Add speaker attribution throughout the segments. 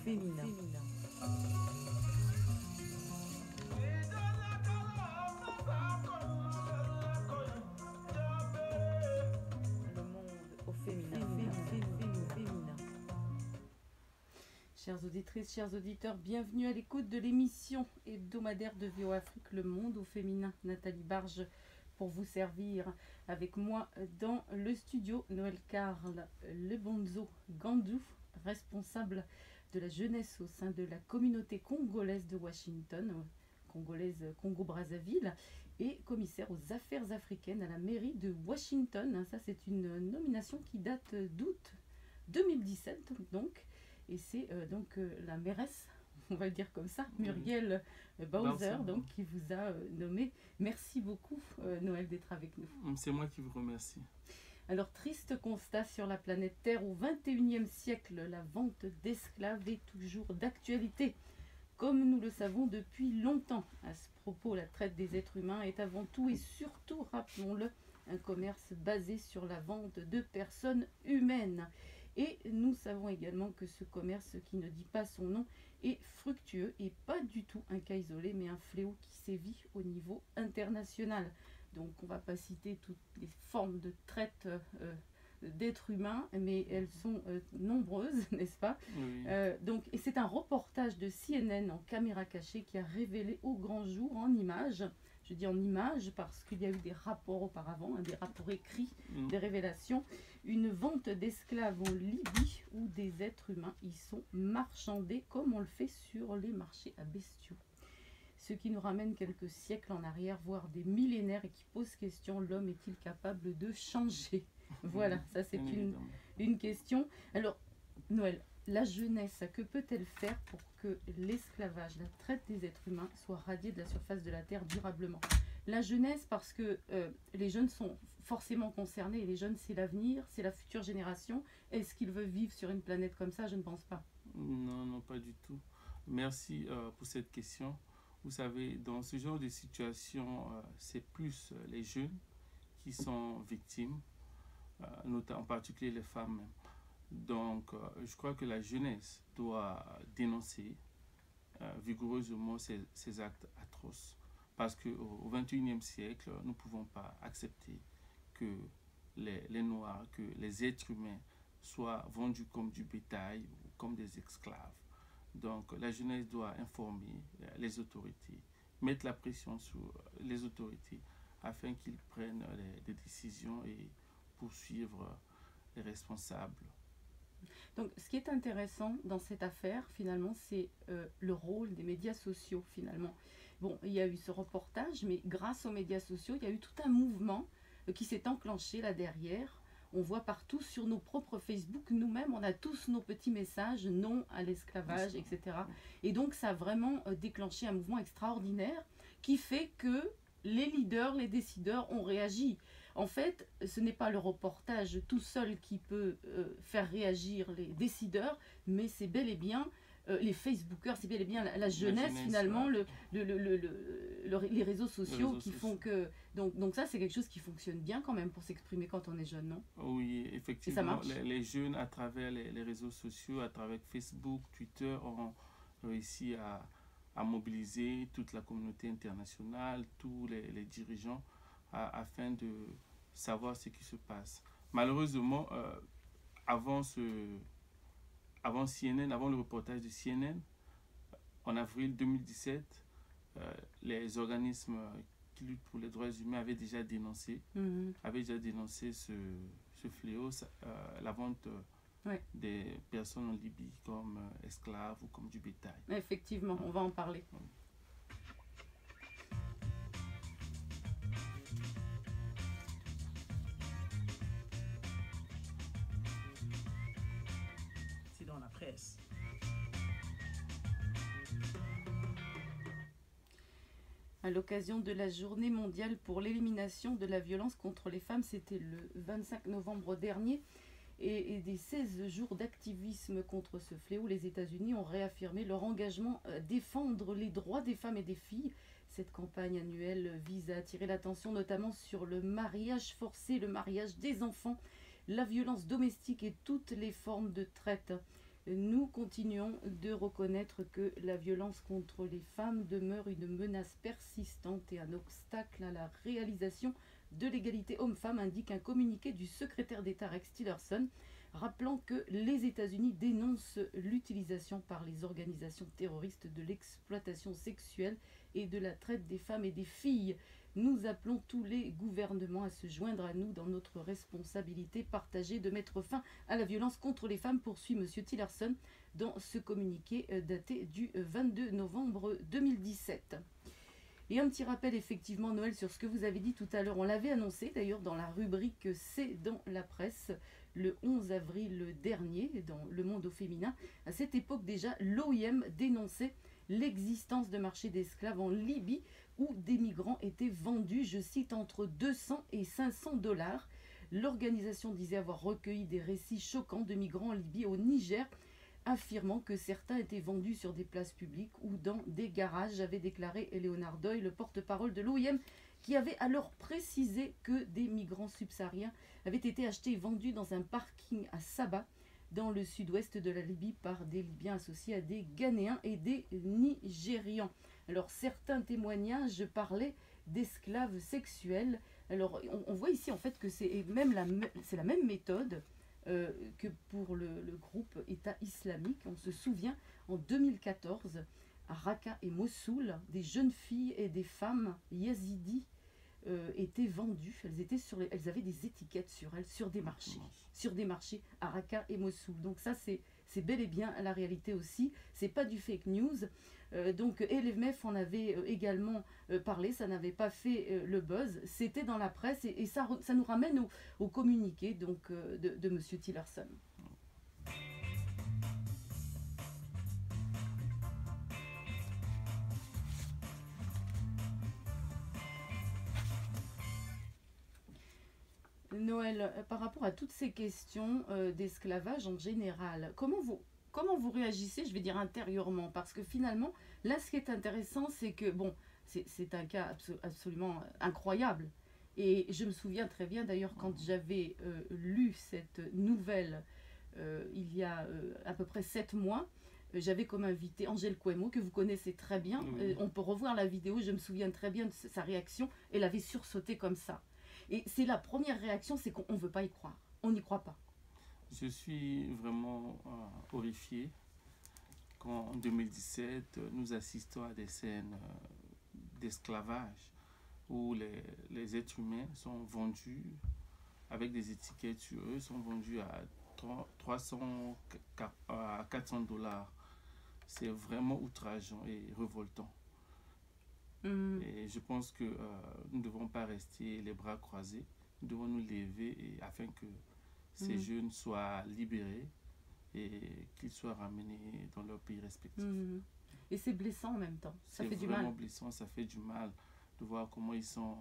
Speaker 1: féminin. Le monde au féminin. Chères auditrices, chers auditeurs, bienvenue à l'écoute de l'émission hebdomadaire de VO Afrique, Le Monde au féminin. Nathalie Barge pour vous servir avec moi dans le studio. Noël Carl Lebonzo Gandou, responsable de la jeunesse au sein de la communauté congolaise de Washington, congolaise Congo-Brazzaville, et commissaire aux affaires africaines à la mairie de Washington. Ça, c'est une nomination qui date d'août 2017, donc. Et c'est la mairesse, on va le dire comme ça, Muriel Bowser, donc, qui vous a nommé. Merci beaucoup, Noël, d'être avec nous.
Speaker 2: C'est moi qui vous remercie.
Speaker 1: Alors, triste constat sur la planète Terre au XXIe siècle, la vente d'esclaves est toujours d'actualité. Comme nous le savons depuis longtemps, à ce propos, la traite des êtres humains est avant tout et surtout, rappelons-le, un commerce basé sur la vente de personnes humaines. Et nous savons également que ce commerce qui ne dit pas son nom est fructueux et pas du tout un cas isolé, mais un fléau qui sévit au niveau international. Donc on ne va pas citer toutes les formes de traite d'êtres humains, mais elles sont nombreuses, n'est-ce pas?
Speaker 2: Oui.
Speaker 1: Et c'est un reportage de CNN en caméra cachée qui a révélé au grand jour en images. Je dis en images parce qu'il y a eu des rapports auparavant, des rapports écrits, des révélations. Une vente d'esclaves en Libye où des êtres humains y sont marchandés comme on le fait sur les marchés à bestiaux. Ce qui nous ramène quelques siècles en arrière, voire des millénaires, et qui pose question, l'homme est-il capable de changer? Voilà, ça c'est une question. Alors, Noël, la jeunesse, que peut-elle faire pour que l'esclavage, la traite des êtres humains soit radiée de la surface de la Terre durablement? La jeunesse, parce que les jeunes sont forcément concernés, et les jeunes c'est l'avenir, c'est la future génération. Est-ce qu'ils veulent vivre sur une planète comme ça? Je ne pense pas.
Speaker 2: Non, non, pas du tout. Merci pour cette question. Vous savez, dans ce genre de situation, c'est plus les jeunes qui sont victimes, notamment en particulier les femmes. Donc, je crois que la jeunesse doit dénoncer vigoureusement ces actes atroces. Parce qu'au XXIe siècle, nous ne pouvons pas accepter que les Noirs, que les êtres humains soient vendus comme du bétail ou comme des esclaves. Donc, la jeunesse doit informer les autorités, mettre la pression sur les autorités afin qu'ils prennent des décisions et poursuivre les responsables.
Speaker 1: Donc, ce qui est intéressant dans cette affaire, finalement, c'est le rôle des médias sociaux, finalement. Bon, il y a eu ce reportage, mais grâce aux médias sociaux, il y a eu tout un mouvement qui s'est enclenché là derrière. On voit partout sur nos propres Facebook, nous-mêmes, on a tous nos petits messages, non à l'esclavage, etc. Et donc, ça a vraiment déclenché un mouvement extraordinaire qui fait que les leaders, les décideurs ont réagi. En fait, ce n'est pas le reportage tout seul qui peut faire réagir les décideurs, mais c'est bel et bien les Facebookers, c'est bel et bien la jeunesse finalement,
Speaker 2: ouais.
Speaker 1: les réseaux sociaux qui font
Speaker 2: sociaux.
Speaker 1: que... Donc ça, c'est quelque chose qui fonctionne bien quand même pour s'exprimer quand on est jeune, non?
Speaker 2: Oui,
Speaker 1: Et ça
Speaker 2: effectivement,
Speaker 1: marche.
Speaker 2: les jeunes, à travers les réseaux sociaux, à travers Facebook, Twitter, ont réussi à mobiliser toute la communauté internationale, tous les dirigeants, afin de savoir ce qui se passe. Malheureusement, avant CNN, avant le reportage de CNN, en avril 2017, les organismes qui luttent pour les droits humains avaient déjà dénoncé ce fléau, la vente des personnes en Libye comme esclaves ou comme du bétail.
Speaker 1: Effectivement, on va en parler.
Speaker 3: C'est dans la presse.
Speaker 1: À l'occasion de la journée mondiale pour l'élimination de la violence contre les femmes, c'était le 25 novembre dernier, et des 16 jours d'activisme contre ce fléau, les États-Unis ont réaffirmé leur engagement à défendre les droits des femmes et des filles. Cette campagne annuelle vise à attirer l'attention notamment sur le mariage forcé, le mariage des enfants, la violence domestique et toutes les formes de traite. Nous continuons de reconnaître que la violence contre les femmes demeure une menace persistante et un obstacle à la réalisation de l'égalité homme-femme, indique un communiqué du secrétaire d'État Rex Tillerson, rappelant que les États-Unis dénoncent l'utilisation par les organisations terroristes de l'exploitation sexuelle et de la traite des femmes et des filles. Nous appelons tous les gouvernements à se joindre à nous dans notre responsabilité partagée de mettre fin à la violence contre les femmes, poursuit M. Tillerson dans ce communiqué daté du 22 novembre 2017. Et un petit rappel effectivement, Noël, sur ce que vous avez dit tout à l'heure. On l'avait annoncé d'ailleurs dans la rubrique C'est dans la presse le 11 avril dernier, dans Le Monde au féminin. À cette époque déjà, l'OIM dénonçait l'existence de marchés d'esclaves en Libye où des migrants étaient vendus, je cite, entre 200 et 500 $. L'organisation disait avoir recueilli des récits choquants de migrants en Libye et au Niger, affirmant que certains étaient vendus sur des places publiques ou dans des garages, avait déclaré Leonard Doyle, le porte-parole de l'OIM, qui avait alors précisé que des migrants subsahariens avaient été achetés et vendus dans un parking à Saba, dans le sud-ouest de la Libye, par des Libyens associés à des Ghanéens et des Nigérians. Alors certains témoignages parlaient d'esclaves sexuels. Alors on voit ici en fait que c'est la même méthode que pour le groupe État islamique. On se souvient en 2014 à Raqqa et Mossoul, des jeunes filles et des femmes yazidis étaient vendues. Elles avaient des étiquettes sur elles sur des marchés à Raqqa et Mossoul. Donc ça c'est bel et bien la réalité aussi. C'est pas du fake news. Donc et les MEF en avait également parlé, ça n'avait pas fait le buzz, c'était dans la presse et ça nous ramène au communiqué donc, de M. Tillerson. Noël, par rapport à toutes ces questions d'esclavage en général, comment vous réagissez, je vais dire intérieurement, parce que finalement, là, ce qui est intéressant, c'est que, bon, c'est un cas absolument incroyable. Et je me souviens très bien, d'ailleurs, quand j'avais lu cette nouvelle, il y a à peu près 7 mois, j'avais comme invité Angèle Kouemo, que vous connaissez très bien.
Speaker 2: Oui.
Speaker 1: On peut revoir la vidéo, je me souviens très bien de sa réaction. Elle avait sursauté comme ça. Et c'est la première réaction, c'est qu'on ne veut pas y croire. On n'y croit pas.
Speaker 2: Je suis vraiment horrifié quand en 2017, nous assistons à des scènes d'esclavage où les êtres humains sont vendus avec des étiquettes sur eux, sont vendus à 300 à 400 $. C'est vraiment outrageant et révoltant. Et je pense que nous ne devons pas rester les bras croisés. Nous devons nous lever afin que ces jeunes soient libérés et qu'ils soient ramenés dans leur pays respectif.
Speaker 1: Et c'est blessant en même temps. Ça fait du mal.
Speaker 2: C'est vraiment blessant, ça fait du mal de voir comment ils sont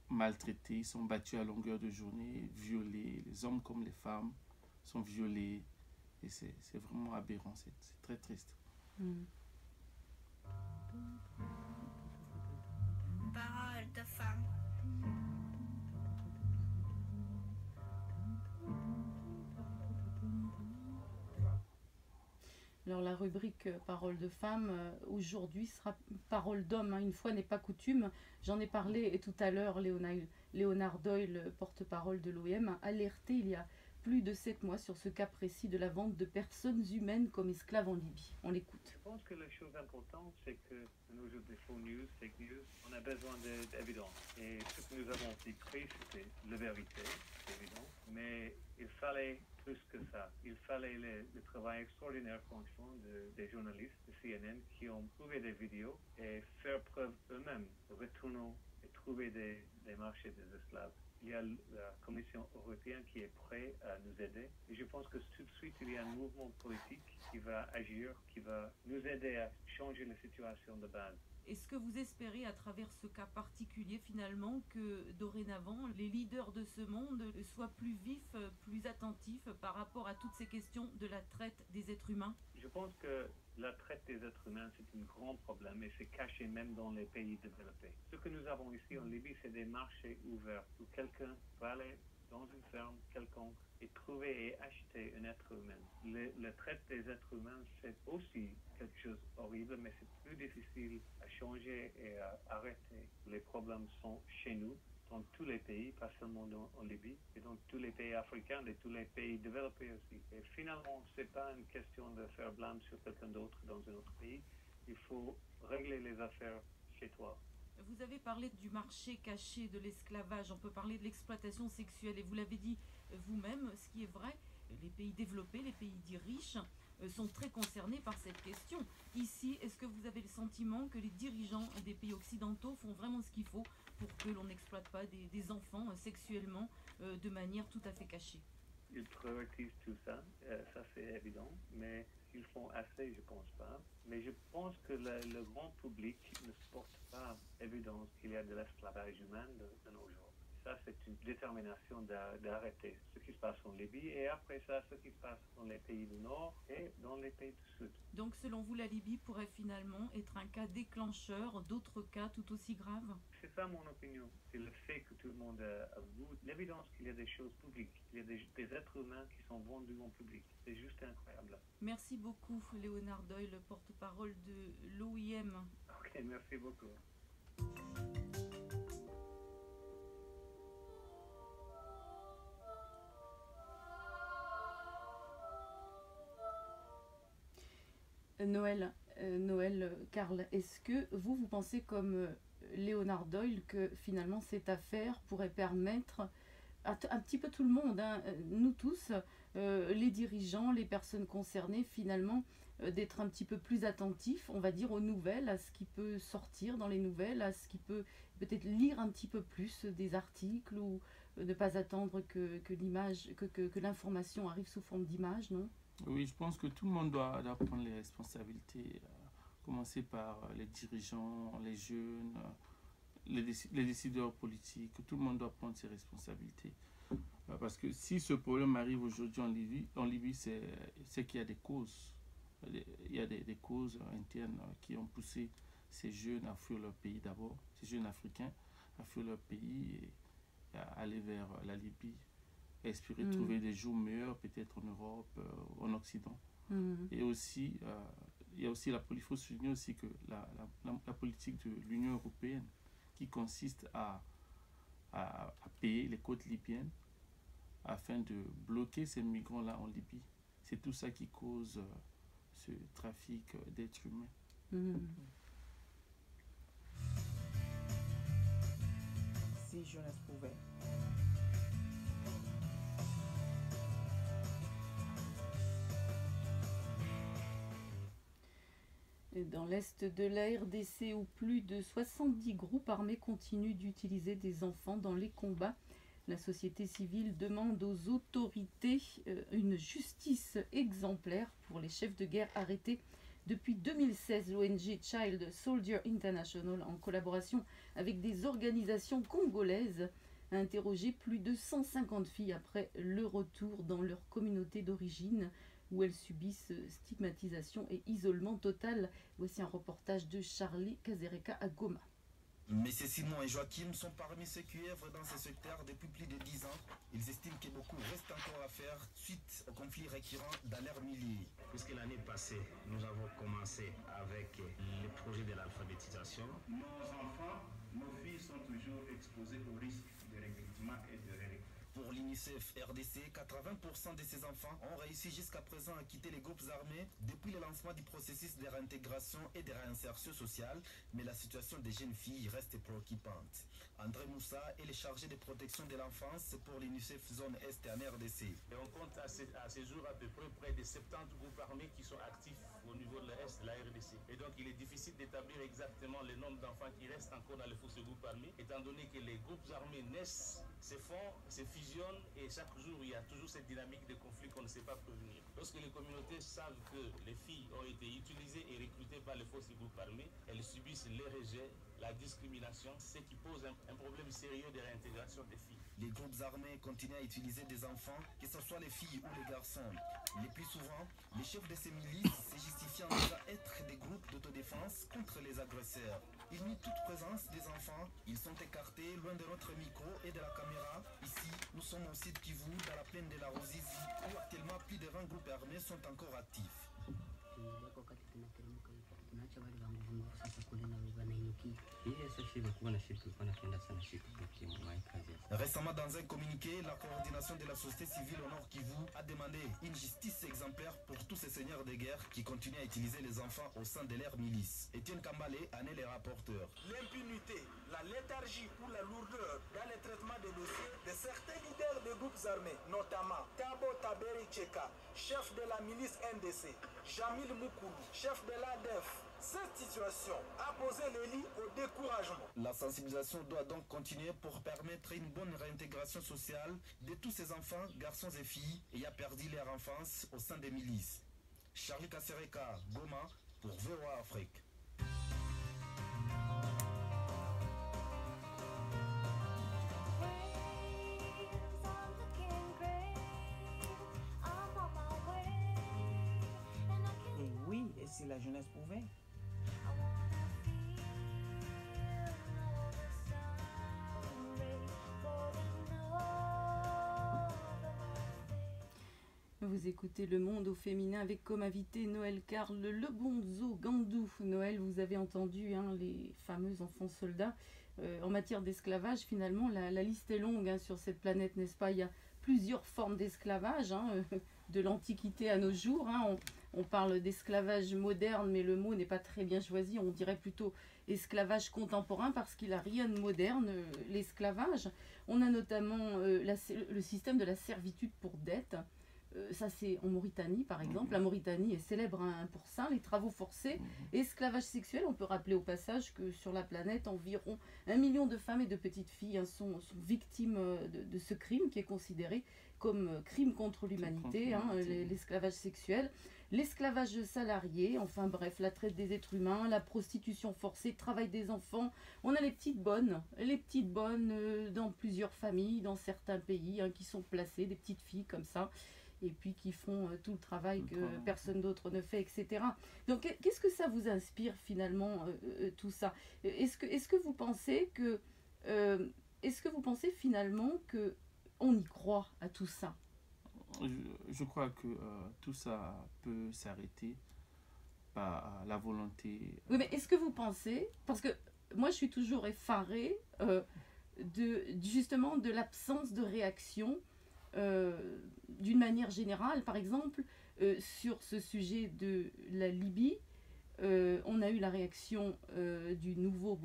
Speaker 2: maltraités, ils sont battus à longueur de journée, violés. Les hommes comme les femmes sont violés. Et c'est vraiment aberrant, c'est très triste.
Speaker 4: Parole de femme.
Speaker 1: Alors la rubrique Parole de femme, aujourd'hui sera Parole d'homme, hein. Une fois n'est pas coutume. J'en ai parlé tout à l'heure, Leonard Doyle, porte-parole de l'OIM, a alerté il y a plus de 7 mois sur ce cas précis de la vente de personnes humaines comme esclaves en Libye. On l'écoute.
Speaker 5: Je pense que la chose importante, c'est que nous avons des faux news, fake news, on a besoin d'évidence. Et ce que nous avons écrit, c'était la vérité, c'est évident. Mais il fallait plus que ça. Il fallait le travail extraordinaire, franchement, des journalistes de CNN qui ont trouvé des vidéos et faire preuve eux-mêmes, retourner et trouver des marchés des esclaves. Il y a la Commission européenne qui est prête à nous aider. Et je pense que tout de suite, il y a un mouvement politique qui va agir, qui va nous aider à changer la situation de base.
Speaker 1: Est-ce que vous espérez, à travers ce cas particulier, finalement, que dorénavant, les leaders de ce monde soient plus vifs, plus attentifs par rapport à toutes ces questions de la traite des êtres humains?
Speaker 5: Je pense que la traite des êtres humains, c'est un grand problème et c'est caché même dans les pays développés. Ce que nous avons ici en Libye, c'est des marchés ouverts où quelqu'un va aller dans une ferme quelconque et trouver et acheter un être humain. Le traite des êtres humains, c'est aussi quelque chose d'horrible, mais c'est plus difficile à changer et à arrêter. Les problèmes sont chez nous, dans tous les pays, pas seulement en Libye, et dans tous les pays africains et tous les pays développés aussi. Et finalement, ce n'est pas une question de faire blâme sur quelqu'un d'autre dans un autre pays. Il faut régler les affaires chez toi.
Speaker 6: Vous avez parlé du marché caché de l'esclavage, on peut parler de l'exploitation sexuelle, et vous l'avez dit vous-même, ce qui est vrai, les pays développés, les pays dits riches, sont très concernés par cette question. Ici, est-ce que vous avez le sentiment que les dirigeants des pays occidentaux font vraiment ce qu'il faut pour que l'on n'exploite pas des enfants sexuellement de manière tout à fait cachée?
Speaker 5: Ils privatisent tout ça, ça c'est évident, mais ils font assez, je pense pas. Mais je pense que le grand public ne supporte pas l'évidence qu'il y a de l'esclavage humain de nos jours. Ça, c'est une détermination d'arrêter ce qui se passe en Libye et après ça, ce qui se passe dans les pays du Nord et dans les pays du Sud.
Speaker 6: Donc, selon vous, la Libye pourrait finalement être un cas déclencheur d'autres cas tout aussi graves?
Speaker 5: C'est ça mon opinion. C'est le fait que tout le monde avoue l'évidence qu'il y a des choses publiques, qu'il y a des êtres humains qui sont vendus en public. C'est juste incroyable.
Speaker 6: Merci beaucoup, Léonard Doyle, porte-parole de l'OIM.
Speaker 5: Ok, merci beaucoup.
Speaker 1: Noël, Karl, est-ce que vous pensez comme Léonard Doyle que finalement cette affaire pourrait permettre à un petit peu tout le monde, hein, nous tous, les dirigeants, les personnes concernées, finalement, d'être un petit peu plus attentifs, on va dire, aux nouvelles, à ce qui peut sortir dans les nouvelles, à ce qui peut peut-être lire un petit peu plus des articles ou ne pas attendre que l'image, que l'information arrive sous forme d'image, non?
Speaker 2: Oui, je pense que tout le monde doit prendre les responsabilités, commencer par les dirigeants, les jeunes, les décideurs politiques. Tout le monde doit prendre ses responsabilités. Parce que si ce problème arrive aujourd'hui en Libye, c'est qu'il y a des causes. Il y a des causes internes qui ont poussé ces jeunes à fuir leur pays d'abord, ces jeunes africains à fuir leur pays et à aller vers la Libye. Espérer trouver des jours meilleurs, peut-être en Europe, en Occident. Et aussi, il faut souligner aussi que la politique de l'Union européenne, qui consiste à payer les côtes libyennes afin de bloquer ces migrants-là en Libye. C'est tout ça qui cause ce trafic d'êtres humains.
Speaker 3: Si jeunesse pouvait.
Speaker 1: Dans l'est de la RDC, où plus de 70 groupes armés continuent d'utiliser des enfants dans les combats, la société civile demande aux autorités une justice exemplaire pour les chefs de guerre arrêtés. Depuis 2016, l'ONG Child Soldier International, en collaboration avec des organisations congolaises, a interrogé plus de 150 filles après le retour dans leur communauté d'origine, où elles subissent stigmatisation et isolement total. Voici un reportage de Charlie Kazereka à Goma.
Speaker 7: Messieurs Simon et Joachim sont parmi ceux qui œuvrent dans ce secteur depuis plus de 10 ans. Ils estiment que beaucoup reste encore à faire suite aux conflits récurrents dans leur milieu.
Speaker 8: Puisque l'année passée, nous avons commencé avec le projet de l'alphabétisation.
Speaker 9: Nos enfants, nos filles sont toujours exposées au risque de recrutement et de relèvement.
Speaker 7: Pour l'UNICEF RDC, 80% de ces enfants ont réussi jusqu'à présent à quitter les groupes armés depuis le lancement du processus de réintégration et de réinsertion sociale, mais la situation des jeunes filles reste préoccupante. André Moussa est le chargé de protection de l'enfance pour l'UNICEF Zone Est en RDC.
Speaker 8: Et on compte à ce jour à peu près de 70 groupes armés qui sont actifs au niveau de l'Est de la RDC. Et donc il est difficile d'établir exactement le nombre d'enfants qui restent encore dans les forces groupes armés, étant donné que les groupes armés naissent, se font, se fusionnent et chaque jour il y a toujours cette dynamique de conflit qu'on ne sait pas prévenir. Lorsque les communautés savent que les filles ont été utilisées et recrutées par les forces groupes armés, elles subissent les rejets, la discrimination, ce qui pose un problème sérieux de réintégration des filles.
Speaker 7: Les groupes armés continuent à utiliser des enfants, que ce soit les filles ou les garçons. Le plus souvent, les chefs de ces milices se justifiant déjà être des groupes d'autodéfense contre les agresseurs. Ils nient toute présence des enfants, ils sont écartés loin de notre micro et de la caméra. Ici, nous sommes au sud Kivu, dans la plaine de la Ruzizi, où actuellement plus de 20 groupes armés sont encore actifs. Récemment, dans un communiqué, la coordination de la société civile au Nord Kivu a demandé une justice exemplaire pour tous ces seigneurs de guerre qui continuent à utiliser les enfants au sein de leur milice. Étienne Kambale en est le rapporteur.
Speaker 10: L'impunité, la léthargie ou la lourdeur dans le traitement des dossiers de certains leaders de groupes armés, notamment Tabo Taberi Cheka, chef de la milice NDC, Jamil Moukoulou, chef de l'ADEF. Cette situation a posé le lit au découragement.
Speaker 7: La sensibilisation doit donc continuer pour permettre une bonne réintégration sociale de tous ces enfants, garçons et filles, ayant perdu leur enfance au sein des milices. Charlie Kassereka, Goma, pour VOA Afrique.
Speaker 3: Et oui, et si la jeunesse pouvait.
Speaker 1: Vous écoutez Le Monde au féminin avec comme invité Noël Karl Lebonzo Gandou. Noël, vous avez entendu les fameux enfants soldats. En matière d'esclavage, finalement, la liste est longue sur cette planète, n'est-ce pas? Il y a plusieurs formes d'esclavage, de l'Antiquité à nos jours. On parle d'esclavage moderne, mais le mot n'est pas très bien choisi. On dirait plutôt esclavage contemporain parce qu'il n'a rien de moderne, l'esclavage. On a notamment le système de la servitude pour dette. Ça, c'est en Mauritanie, par exemple. La Mauritanie est célèbre pour ça, les travaux forcés. Esclavage sexuel, on peut rappeler au passage que sur la planète, environ 1 million de femmes et de petites filles sont victimes de ce crime qui est considéré comme crime contre l'humanité, l'esclavage sexuel. L'esclavage salarié, enfin bref, la traite des êtres humains, la prostitution forcée, le travail des enfants. On a les petites bonnes dans plusieurs familles, dans certains pays, qui sont placées, des petites filles comme ça, et puis qui font tout le travail que personne d'autre ne fait, etc. Donc qu'est-ce que ça vous inspire finalement, tout ça? Est-ce que vous pensez que finalement que on y croit à tout ça?
Speaker 2: Je crois que tout ça peut s'arrêter par la volonté.
Speaker 1: Oui, mais est-ce que vous pensez, parce que moi je suis toujours effarée justement de l'absence de réaction d'une manière générale, par exemple, sur ce sujet de la Libye. On a eu la réaction du nouveau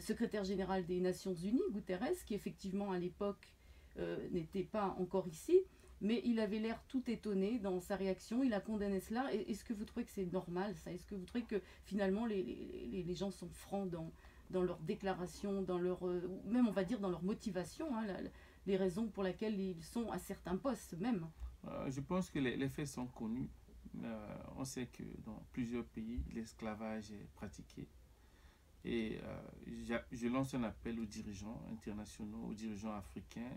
Speaker 1: secrétaire général des Nations Unies, Guterres, qui effectivement à l'époque n'était pas encore ici, mais il avait l'air tout étonné dans sa réaction, il a condamné cela. Est-ce que vous trouvez que c'est normal ça? Est-ce que vous trouvez que finalement les gens sont francs dans leurs déclarations, dans leur, même on va dire dans leur motivation, les raisons pour lesquelles ils sont à certains postes même?
Speaker 2: Je pense que les faits sont connus. On sait que dans plusieurs pays, l'esclavage est pratiqué. Et je lance un appel aux dirigeants internationaux, aux dirigeants africains,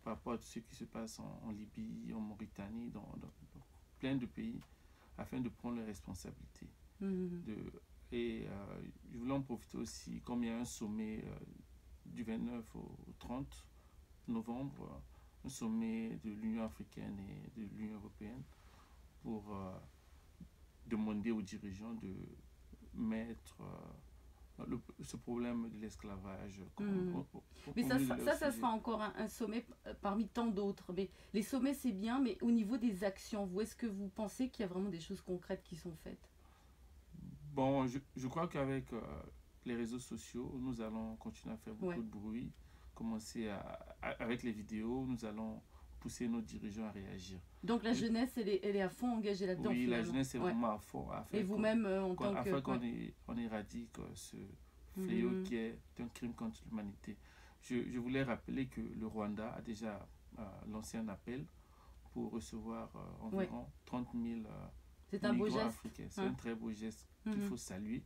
Speaker 2: par rapport à tout ce qui se passe en Libye, en Mauritanie, dans plein de pays, afin de prendre les responsabilités. Et je voulais en profiter aussi, comme il y a un sommet du 29 au 30 novembre, un sommet de l'Union africaine et de l'Union européenne, pour demander aux dirigeants de mettre ce problème de l'esclavage.
Speaker 1: Mais ça sera encore un sommet parmi tant d'autres. Mais les sommets, c'est bien, mais au niveau des actions, est-ce que vous pensez qu'il y a vraiment des choses concrètes qui sont faites?
Speaker 2: Bon, je crois qu'avec les réseaux sociaux, nous allons continuer à faire beaucoup de bruit. Commencer avec les vidéos, nous allons pousser nos dirigeants à réagir.
Speaker 1: Donc la jeunesse, elle est à fond engagée là-dedans.
Speaker 2: Oui, la jeunesse est vraiment à fond.
Speaker 1: Et vous-même, en tant que...
Speaker 2: Afin qu'on éradique ce fléau qui est un crime contre l'humanité. Je voulais rappeler que le Rwanda a déjà lancé un appel pour recevoir environ 30 000 migrants africains. C'est un très beau geste qu'il faut saluer.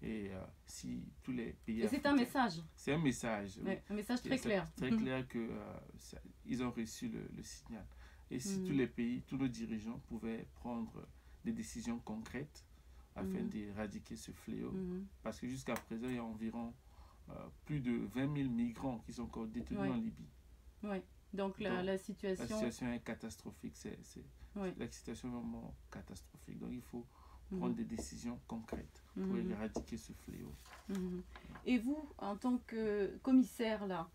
Speaker 2: Et si tous les pays
Speaker 1: africains... C'est un message.
Speaker 2: C'est un message.
Speaker 1: Oui. Un message très clair.
Speaker 2: Très clair qu'ils ont reçu le signal. Et si tous les pays, tous nos dirigeants pouvaient prendre des décisions concrètes afin d'éradiquer ce fléau. Parce que jusqu'à présent, il y a environ plus de 20 000 migrants qui sont encore détenus en Libye.
Speaker 1: Oui, donc la situation...
Speaker 2: La situation est catastrophique. La situation est vraiment catastrophique. Donc il faut prendre des décisions concrètes pour éradiquer ce fléau.
Speaker 1: Et vous, en tant que commissaire,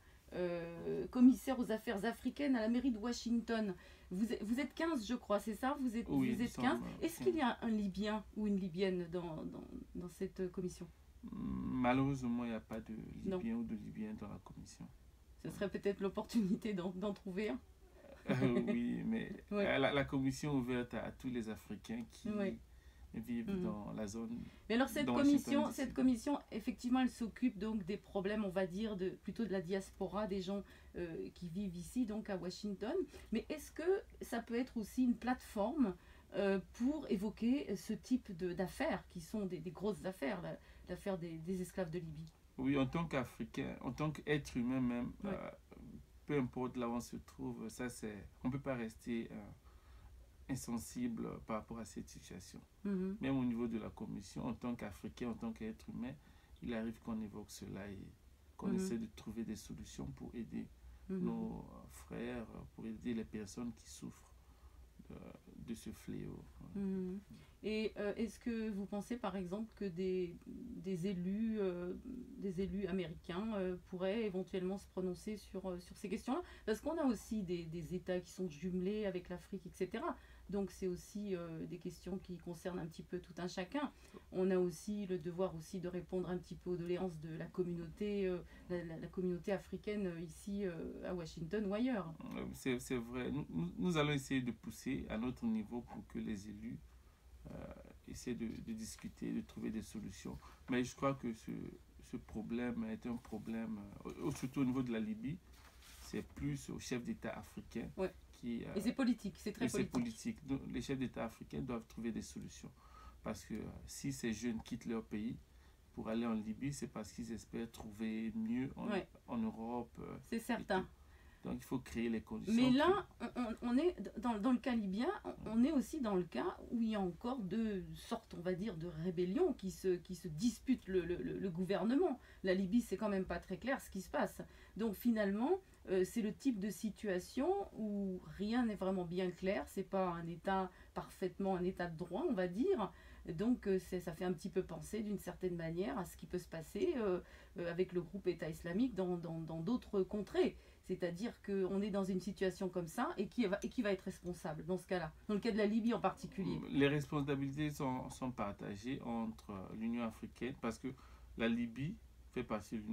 Speaker 1: commissaire aux affaires africaines à la mairie de Washington, vous êtes 15, je crois, c'est ça? Vous êtes 15. Est-ce qu'il y a un Libyen ou une Libyenne dans cette commission?
Speaker 2: Malheureusement, il n'y a pas de Libyen ou de Libyenne dans la commission.
Speaker 1: Ce serait peut-être l'opportunité d'en trouver un.
Speaker 2: Oui, mais la commission est ouverte à tous les Africains qui vivent dans la zone.
Speaker 1: Mais alors cette commission, effectivement, elle s'occupe donc des problèmes, on va dire, plutôt de la diaspora, des gens qui vivent ici, donc à Washington. Mais est-ce que ça peut être aussi une plateforme pour évoquer ce type d'affaires, qui sont des grosses affaires, l'affaire des esclaves de Libye?
Speaker 2: Oui, en tant qu'Africain, en tant qu'être humain même, peu importe là où on se trouve, on ne peut pas rester insensible par rapport à cette situation. Même au niveau de la commission, en tant qu'Africain, en tant qu'être humain, il arrive qu'on évoque cela et qu'on essaie de trouver des solutions pour aider nos frères, pour aider les personnes qui souffrent de ce fléau.
Speaker 1: Et est-ce que vous pensez par exemple que des élus américains pourraient éventuellement se prononcer sur ces questions-là? Parce qu'on a aussi des États qui sont jumelés avec l'Afrique, etc. Donc c'est aussi des questions qui concernent un petit peu tout un chacun. On a aussi le devoir aussi de répondre un petit peu aux doléances de la communauté, la communauté africaine ici à Washington ou ailleurs.
Speaker 2: C'est vrai. Nous allons essayer de pousser à notre niveau pour que les élus essayer de discuter, de trouver des solutions. Mais je crois que ce problème est un problème, surtout au niveau de la Libye, c'est plus aux chefs d'État africains qui...
Speaker 1: et c'est politique, c'est très politique.
Speaker 2: Donc, les chefs d'État africains doivent trouver des solutions. Parce que si ces jeunes quittent leur pays pour aller en Libye, c'est parce qu'ils espèrent trouver mieux en Europe.
Speaker 1: C'est certain.
Speaker 2: Donc il faut créer les conditions.
Speaker 1: Mais là, on est dans le cas libyen, on est aussi dans le cas où il y a encore deux sortes, on va dire, de rébellions qui se disputent le gouvernement. La Libye, c'est quand même pas très clair ce qui se passe. Donc finalement, c'est le type de situation où rien n'est vraiment bien clair. C'est pas un État parfaitement un État de droit, on va dire. Donc ça fait un petit peu penser d'une certaine manière à ce qui peut se passer avec le groupe État islamique dans d'autres contrées. C'est-à-dire qu'on est dans une situation comme ça et qui va être responsable dans ce cas-là, dans le cas de la Libye en particulier.
Speaker 2: Les responsabilités sont partagées entre l'Union africaine, parce que la Libye fait partie de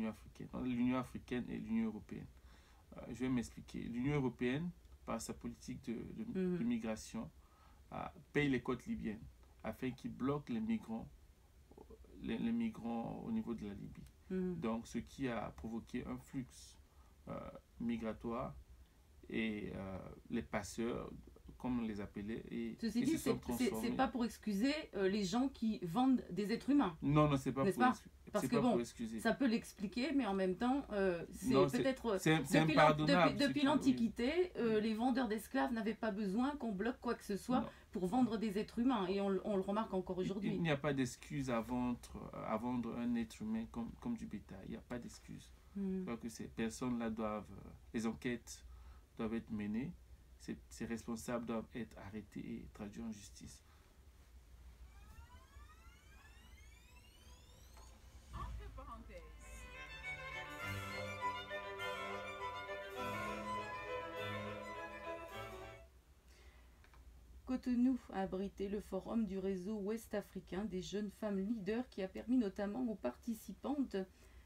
Speaker 2: l'Union africaine et l'Union européenne. Je vais m'expliquer. L'Union européenne, par sa politique de migration, paye les côtes libyennes afin qu'ils bloquent les migrants au niveau de la Libye. Donc, ce qui a provoqué un flux migratoire et les passeurs, comme on les appelait,
Speaker 1: ceci dit, c'est pas pour excuser les gens qui vendent des êtres humains.
Speaker 2: Non, c'est pas pour excuser.
Speaker 1: Parce que bon, ça peut l'expliquer, mais en même temps, c'est peut-être depuis l'Antiquité, les vendeurs d'esclaves n'avaient pas besoin qu'on bloque quoi que ce soit pour vendre des êtres humains, et on le remarque encore aujourd'hui.
Speaker 2: Il n'y a pas d'excuse à vendre un être humain comme du bétail. Il n'y a pas d'excuse. Je crois que ces personnes-là les enquêtes doivent être menées, ces responsables doivent être arrêtés et traduits en justice.
Speaker 1: Cotonou a abrité le forum du réseau ouest-africain des jeunes femmes leaders qui a permis notamment aux participantes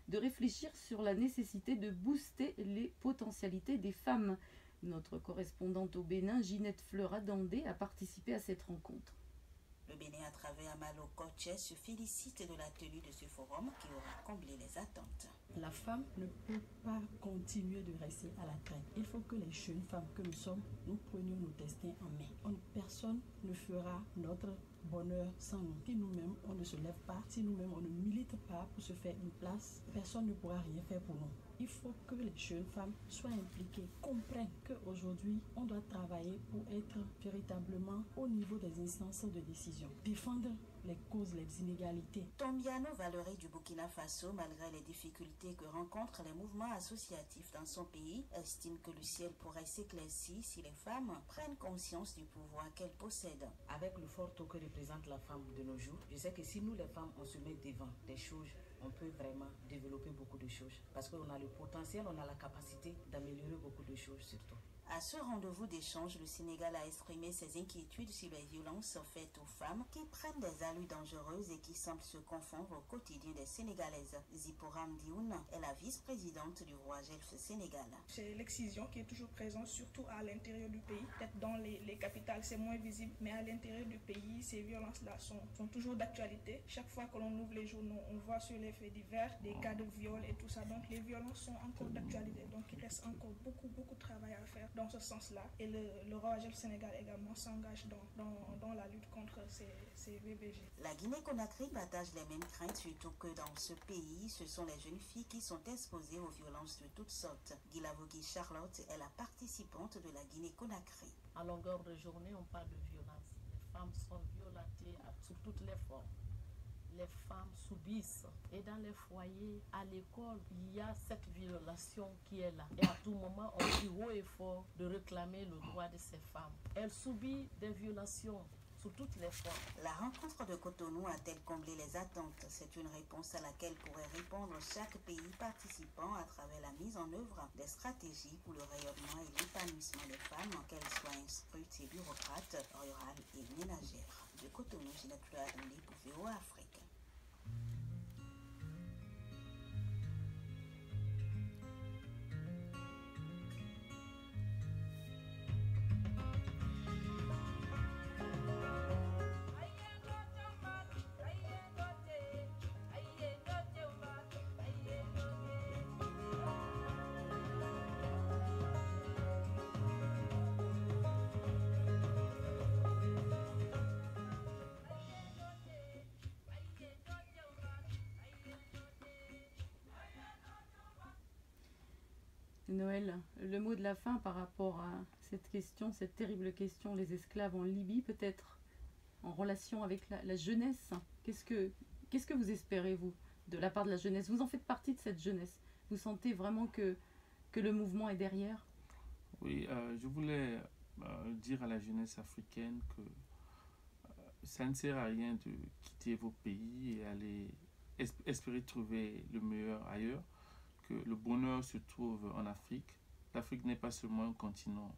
Speaker 1: de réfléchir sur la nécessité de booster les potentialités des femmes. Notre correspondante au Bénin, Ginette Fleurat-Dandé, a participé à cette rencontre.
Speaker 11: Le Bénin, à travers Amalo Koche, se félicite de la tenue de ce forum qui aura comblé les attentes.
Speaker 12: La femme ne peut pas continuer de rester à la traîne. Il faut que les jeunes femmes que nous sommes, nous prenions nos destins en main. Personne ne fera notre bonheur sans nous. Si nous-mêmes, on ne se lève pas, si nous-mêmes, on ne milite pas pour se faire une place, personne ne pourra rien faire pour nous. Il faut que les jeunes femmes soient impliquées, comprennent qu'aujourd'hui, on doit travailler pour être véritablement au niveau des instances de décision, défendre les causes, les inégalités.
Speaker 11: Tombiano Valery du Burkina Faso, malgré les difficultés que rencontrent les mouvements associatifs dans son pays, estime que le ciel pourrait s'éclaircir si les femmes prennent conscience du pouvoir qu'elles possèdent.
Speaker 13: Avec le fort taux que représente la femme de nos jours, je sais que si nous les femmes, on se met devant des choses, on peut vraiment développer beaucoup de choses. Parce qu'on a le potentiel, on a la capacité d'améliorer beaucoup de choses surtout.
Speaker 11: À ce rendez-vous d'échange, le Sénégal a exprimé ses inquiétudes sur les violences faites aux femmes qui prennent des allures dangereuses et qui semblent se confondre au quotidien des Sénégalaises. Ziporam Dioun est la vice-présidente du Roagelf Sénégal.
Speaker 14: C'est l'excision qui est toujours présente, surtout à l'intérieur du pays. Peut-être dans les capitales, c'est moins visible, mais à l'intérieur du pays, ces violences-là sont toujours d'actualité. Chaque fois que l'on ouvre les journaux, on voit sur les faits divers des cas de viol et tout ça. Donc les violences sont encore d'actualité. Donc il reste encore beaucoup de travail à faire dans ce sens-là. Et le Roagelf Sénégal également s'engage dans la lutte contre ces VBG.
Speaker 11: La Guinée-Conakry partage les mêmes craintes, surtout que dans ce pays, ce sont les jeunes filles qui sont exposées aux violences de toutes sortes. Guilavogui Charlotte est la participante de la Guinée-Conakry.
Speaker 15: À longueur de journée, on parle de violence. Les femmes sont violentées sous toutes les formes. Les femmes subissent. Et dans les foyers, à l'école, il y a cette violation qui est là. Et à tout moment, on dit haut et fort de réclamer le droit de ces femmes. Elles subissent des violations sous toutes les formes.
Speaker 11: La rencontre de Cotonou a-t-elle comblé les attentes? C'est une réponse à laquelle pourrait répondre chaque pays participant à travers la mise en œuvre des stratégies pour le rayonnement et l'épanouissement des femmes, qu'elles soient instruites et bureaucrates, rurales et ménagères. De Cotonou, Ginette Fleur-Adondé pour VOA Afrique.
Speaker 1: Noël, le mot de la fin par rapport à cette question, cette terrible question, les esclaves en Libye, peut-être en relation avec la jeunesse. Qu'est-ce que vous espérez, vous, de la part de la jeunesse? Vous en faites partie de cette jeunesse. Vous sentez vraiment que le mouvement est derrière?
Speaker 2: Oui, je voulais dire à la jeunesse africaine que ça ne sert à rien de quitter vos pays et aller espérer trouver le meilleur ailleurs, que le bonheur se trouve en Afrique. L'Afrique n'est pas seulement un continent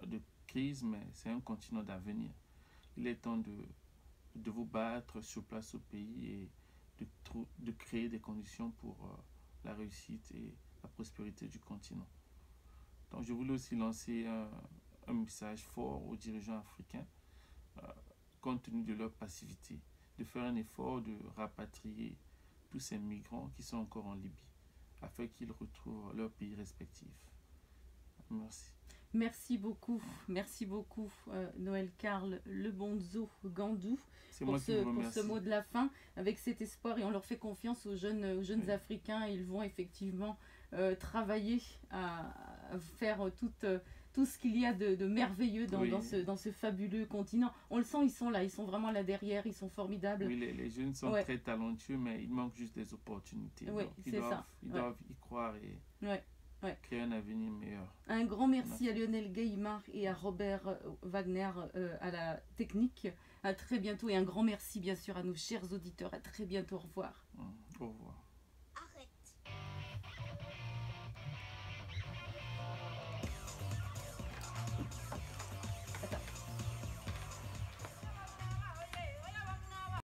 Speaker 2: de crise, mais c'est un continent d'avenir. Il est temps de vous battre sur place au pays et de créer des conditions pour la réussite et la prospérité du continent. Donc je voulais aussi lancer un message fort aux dirigeants africains, compte tenu de leur passivité, de faire un effort de rapatrier tous ces migrants qui sont encore en Libye, afin qu'ils retrouvent leur pays respectif. Merci.
Speaker 1: Merci beaucoup Noël Karl Lebonzo Gandou pour ce mot de la fin, avec cet espoir, et on leur fait confiance aux jeunes Africains. Ils vont effectivement travailler à faire tout ce qu'il y a de merveilleux dans ce fabuleux continent. On le sent, ils sont là, ils sont vraiment là derrière, ils sont formidables.
Speaker 2: Oui, les jeunes sont très talentueux, mais il manque juste des opportunités.
Speaker 1: Oui, c'est ça.
Speaker 2: Ils doivent y croire et créer un avenir meilleur.
Speaker 1: Un grand merci à Lionel Gaïmard et à Robert Wagner à la technique. À très bientôt, et un grand merci bien sûr à nos chers auditeurs. À très bientôt, au revoir.
Speaker 2: Au revoir.